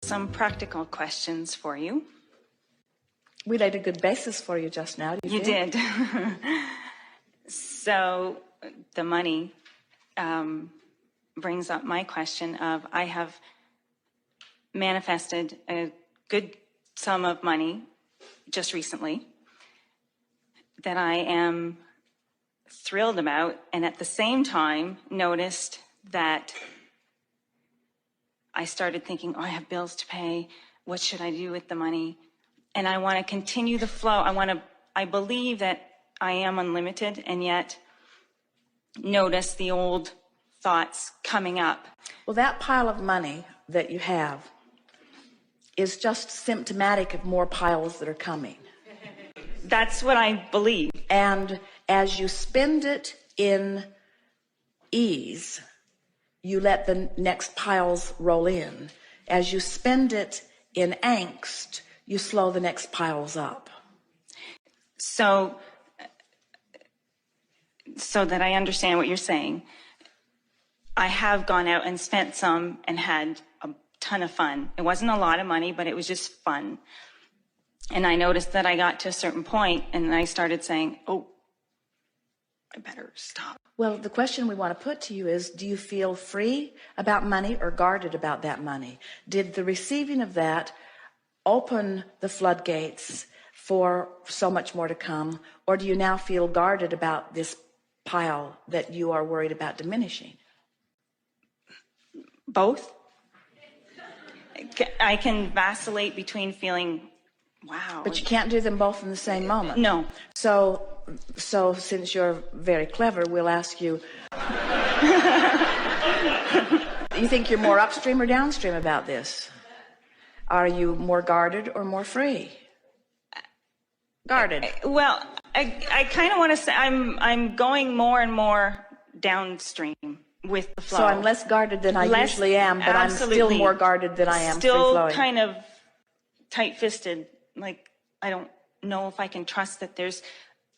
some practical questions for you. We laid a good basis for you just now. You did. So the money brings up my question of I have manifested a good sum of money just recently that I am thrilled about, and at the same time noticed that I started thinking, oh, I have bills to pay. What should I do with the money? And I want to continue the flow. I believe that I am unlimited, and yet notice the old thoughts coming up. Well, that pile of money that you have is just symptomatic of more piles that are coming. That's what I believe. And as you spend it in ease, you let the next piles roll in. As you spend it in angst, you slow the next piles up. So that I understand what you're saying, I have gone out and spent some and had a ton of fun. It wasn't a lot of money, but it was just fun. And I noticed that I got to a certain point and I started saying, oh, I better stop. Well, the question we want to put to you is, do you feel free about money or guarded about that money? Did the receiving of that open the floodgates for so much more to come? Or do you now feel guarded about this pile that you are worried about diminishing? Both. I can vacillate between feeling, wow. But you can't do them both in the same moment. No. So since you're very clever, we'll ask you, you think you're more upstream or downstream about this? Are you more guarded or more free? Guarded. Well, I kind of want to say I'm going more and more downstream with the flow. So I'm less guarded than I usually am, but absolutely. I'm still more guarded than I am still free-flowing. Kind of tight-fisted. Like, I don't know if I can trust that there's...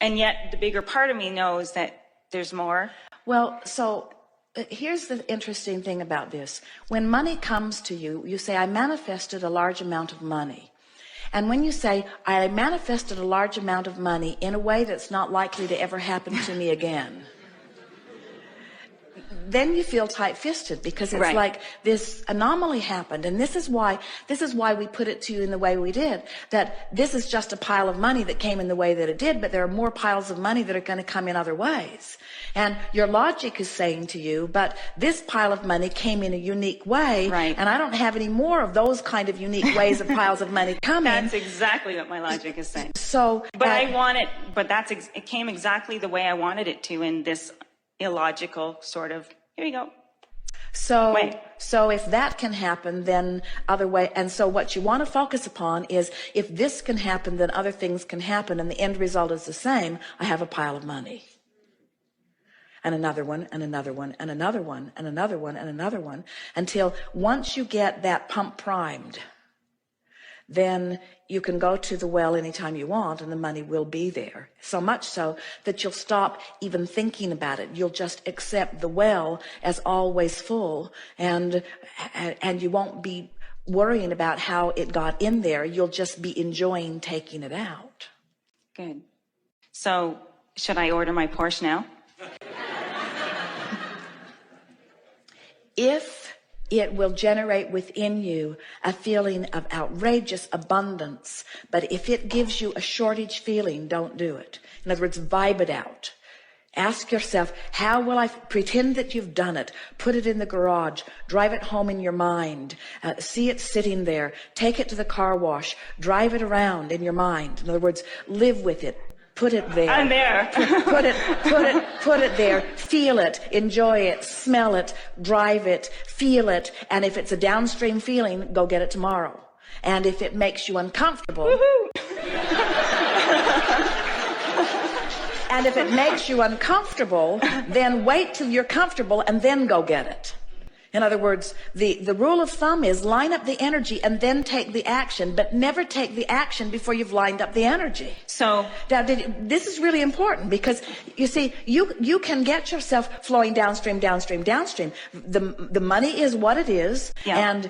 And yet the bigger part of me knows that there's more. Well, so here's the interesting thing about this. When money comes to you, you say, I manifested a large amount of money. And when you say, I manifested a large amount of money in a way that's not likely to ever happen to me again, then you feel tight-fisted because it's right. Like this anomaly happened. And this is why we put it to you in the way we did, that this is just a pile of money that came in the way that it did, but there are more piles of money that are going to come in other ways. And your logic is saying to you, but this pile of money came in a unique way, right. And I don't have any more of those kind of unique ways of piles of money coming. That's exactly what my logic is saying. So, but I want it, but it came exactly the way I wanted it to in this illogical sort of, here you go. So if that can happen, then other way. And so what you want to focus upon is, if this can happen, then other things can happen. And the end result is the same. I have a pile of money. And another one, and another one, and another one, and another one, and another one. Until once you get that pump primed, then you can go to the well anytime you want and the money will be there. So much so that you'll stop even thinking about it. You'll just accept the well as always full, and you won't be worrying about how it got in there. You'll just be enjoying taking it out. Good. So should I order my Porsche now? If it will generate within you a feeling of outrageous abundance, but if it gives you a shortage feeling, don't do it. In other words, vibe it out. Ask yourself, how will I pretend that you've done it? Put it in the garage, drive it home in your mind, see it sitting there, take it to the car wash, drive it around in your mind. In other words, live with it. Put it there. I'm there. Put it there. Feel it. Enjoy it. Smell it. Drive it. Feel it. And if it's a downstream feeling, go get it tomorrow. And if it makes you uncomfortable, and if it makes you uncomfortable, then wait till you're comfortable and then go get it. In other words, the rule of thumb is line up the energy and then take the action, but never take the action before you've lined up the energy. So Now, this is really important because you see, you can get yourself flowing downstream. The money is what it is, yeah.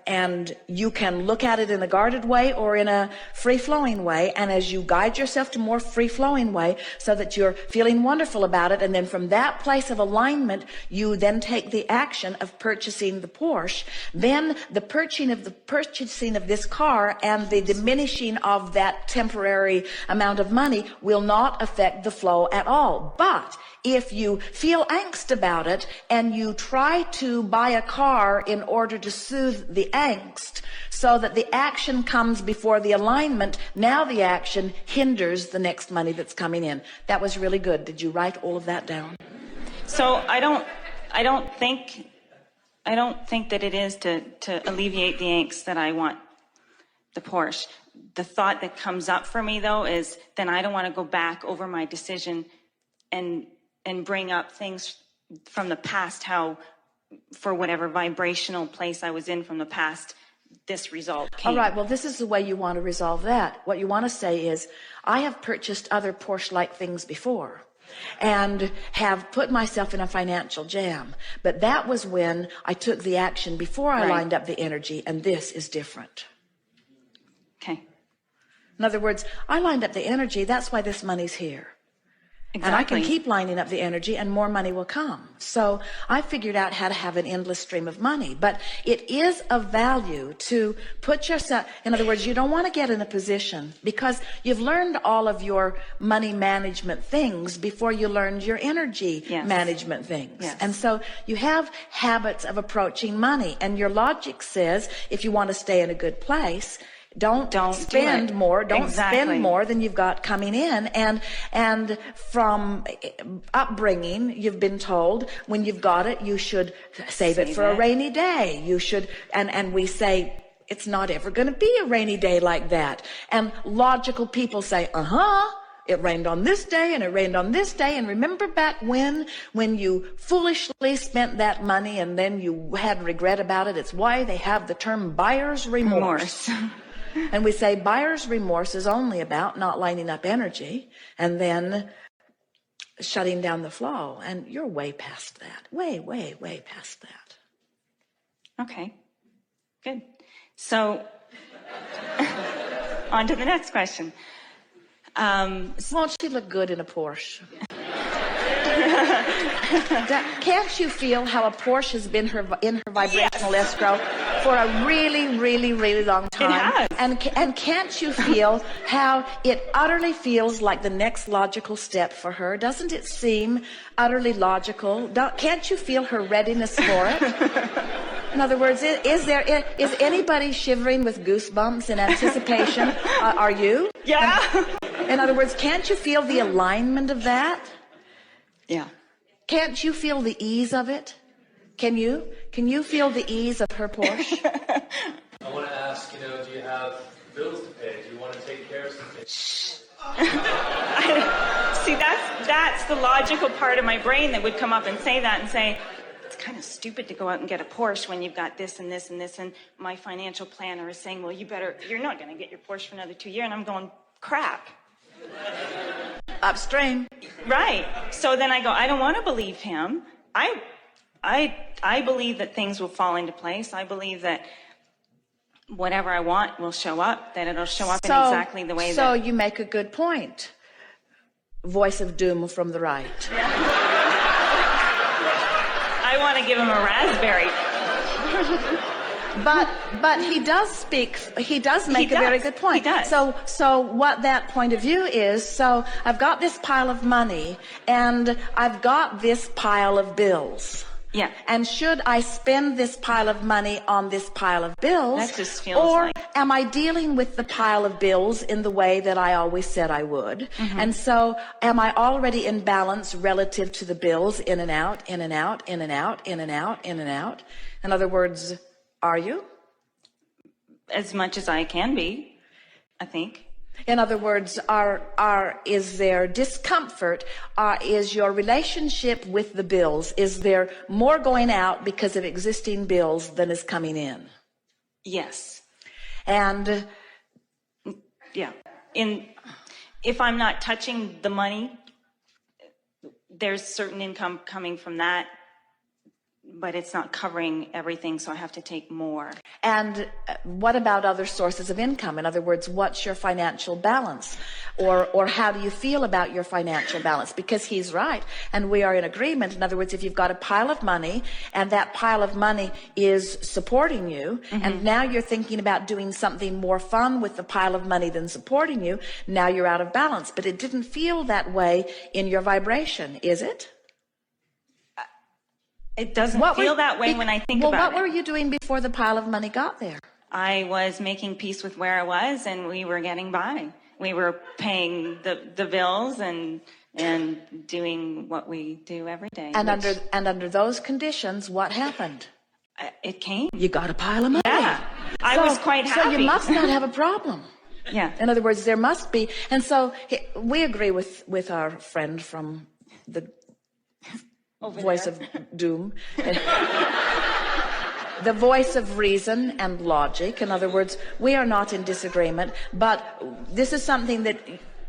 and you can look at it in a guarded way or in a free-flowing way. And as you guide yourself to more free-flowing way, so that you're feeling wonderful about it, and then from that place of alignment, you then take the action of purchasing the Porsche. Then the purchasing of this car and the diminishing of that temporary amount of money will not affect the flow at all. But if you feel angst about it and you try to buy a car in order to soothe the angst so that the action comes before the alignment, now the action hinders the next money that's coming in. That was really good. Did you write all of that down? So I don't think that it is to alleviate the angst that I want the Porsche. The thought that comes up for me, though, is then I don't want to go back over my decision and bring up things from the past, how for whatever vibrational place I was in from the past, this result came. All right, well, this is the way you want to resolve that. What you want to say is, I have purchased other Porsche-like things before and have put myself in a financial jam. But that was when I took the action before I lined up the energy, and this is different. Okay. In other words, I lined up the energy, that's why this money's here. Exactly. And I can keep lining up the energy and more money will come. So I figured out how to have an endless stream of money. But it is of value to put yourself, in other words, you don't want to get in a position because you've learned all of your money management things before you learned your energy management things. Yes. And so you have habits of approaching money. And your logic says if you want to stay in a good place, don't spend more. Don't spend more than you've got coming in. And from upbringing, you've been told when you've got it, you should save it for a rainy day. You should, and we say, it's not ever going to be a rainy day like that. And logical people say, it rained on this day and it rained on this day. And remember back when you foolishly spent that money and then you had regret about it? It's why they have the term buyer's remorse. And we say buyer's remorse is only about not lining up energy and then shutting down the flow. And you're way past that. Way past that. Okay, good. So on to the next question. Won't she look good in a Porsche? Can't you feel how a Porsche has been in her vibrational escrow for a really, really, really long time? It has. And can't you feel how it utterly feels like the next logical step for her? Doesn't it seem utterly logical? Can't you feel her readiness for it? In other words, is anybody shivering with goosebumps in anticipation? Are you? Yeah. In other words, can't you feel the alignment of that? Yeah. Can't you feel the ease of it? Can you? Can you feel the ease of her Porsche? I want to ask, do you have bills to pay? Do you want to take care of something? See, that's the logical part of my brain that would come up and say that and say, it's kind of stupid to go out and get a Porsche when you've got this and this and this. And my financial planner is saying, well, you're not going to get your Porsche for another 2 years. And I'm going, crap. Upstream. Right. So then I go, I don't want to believe him. I believe that things will fall into place. I believe that whatever I want will show up, that it'll show up in exactly the way that... So you make a good point. Voice of doom from the right. I want to give him a raspberry. But he does make a very good point. He does. So what that point of view is, so I've got this pile of money and I've got this pile of bills. Yeah. And should I spend this pile of money on this pile of bills? That just feels or like... am I dealing with the pile of bills in the way that I always said I would? Mm-hmm. And so am I already in balance relative to the bills in and out, in and out, in and out, in and out, in and out? In other words, are you? As much as I can be, I think. In other words, is there discomfort? Is your relationship with the bills, is there more going out because of existing bills than is coming in? Yes. And yeah. If I'm not touching the money, there's certain income coming from that, but it's not covering everything, so I have to take more. And what about other sources of income? In other words, what's your financial balance? Or how do you feel about your financial balance? Because he's right, and we are in agreement. In other words, if you've got a pile of money, and that pile of money is supporting you, and now you're thinking about doing something more fun with the pile of money than supporting you, now you're out of balance. But it didn't feel that way in your vibration, is it? It doesn't feel that way when I think about it. Well, what were you doing before the pile of money got there? I was making peace with where I was, and we were getting by. We were paying the bills and doing what we do every day. And under those conditions, what happened? It came. You got a pile of money. Yeah, I was quite happy. So you must not have a problem. Yeah. In other words, there must be. And so we agree with our friend from the voice of doom. The voice of reason and logic. In other words, we are not in disagreement, but this is something that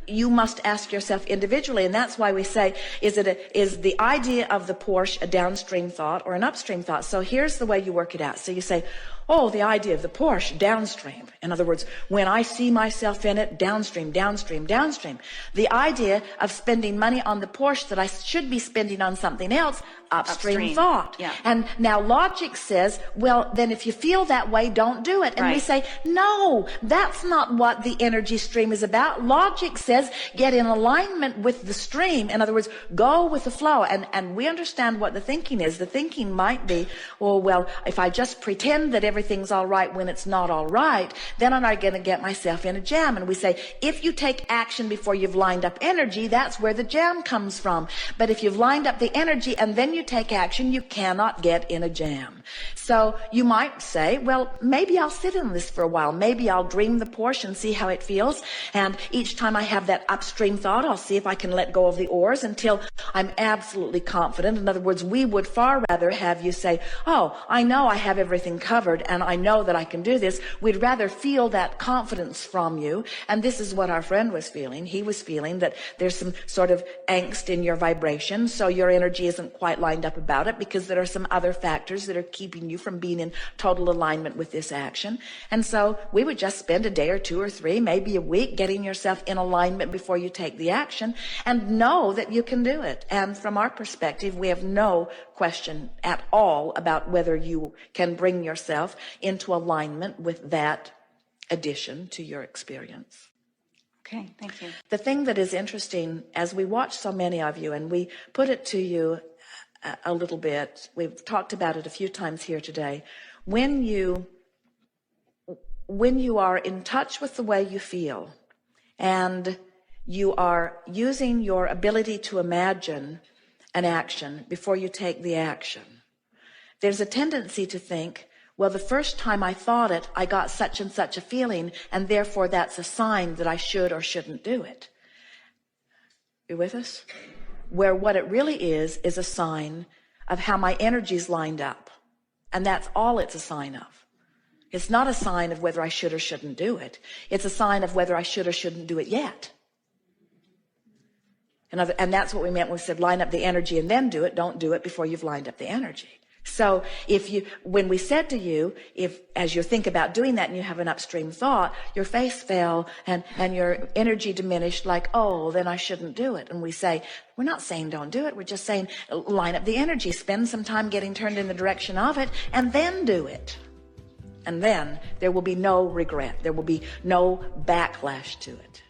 you must ask yourself individually, and that's why we say, is the idea of the Porsche a downstream thought or an upstream thought? So here's the way you work it out. So you say, oh, the idea of the Porsche, downstream. In other words, when I see myself in it, downstream, downstream, downstream. The idea of spending money on the Porsche that I should be spending on something else, upstream thought. Yeah. And now logic says, well, then if you feel that way, don't do it. And we say, no, that's not what the energy stream is about. Logic says, get in alignment with the stream. In other words, go with the flow. And we understand what the thinking is. The thinking might be, oh, well, if I just pretend that everything's all right when it's not all right, then I'm not going to get myself in a jam. And we say, if you take action before you've lined up energy, that's where the jam comes from. But if you've lined up the energy and then you take action, you cannot get in a jam. So you might say, well, maybe I'll sit in this for a while. Maybe I'll dream the Porsche and see how it feels. And each time I have that upstream thought, I'll see if I can let go of the oars until I'm absolutely confident. In other words, we would far rather have you say, oh, I know I have everything covered and I know that I can do this. We'd rather feel that confidence from you. And this is what our friend was feeling. He was feeling that there's some sort of angst in your vibration. So your energy isn't quite lined up about it because there are some other factors that are keeping you from being in total alignment with this action. And so we would just spend a day or two or three, maybe a week, getting yourself in alignment before you take the action and know that you can do it. And from our perspective, we have no question at all about whether you can bring yourself into alignment with that addition to your experience. Okay, thank you. The thing that is interesting, as we watch so many of you, and we put it to you a little bit, we've talked about it a few times here today, when you are in touch with the way you feel and you are using your ability to imagine an action before you take the action, there's a tendency to think, well, the first time I thought it, I got such and such a feeling, and therefore that's a sign that I should or shouldn't do it. You with us? Where what it really is a sign of how my energy's lined up. And that's all it's a sign of. It's not a sign of whether I should or shouldn't do it. It's a sign of whether I should or shouldn't do it yet. And that's what we meant when we said line up the energy and then do it. Don't do it before you've lined up the energy. So when we said to you, as you think about doing that and you have an upstream thought, your face fell and your energy diminished, like, oh, then I shouldn't do it. And we say, we're not saying don't do it. We're just saying line up the energy, spend some time getting turned in the direction of it, and then do it. And then there will be no regret. There will be no backlash to it.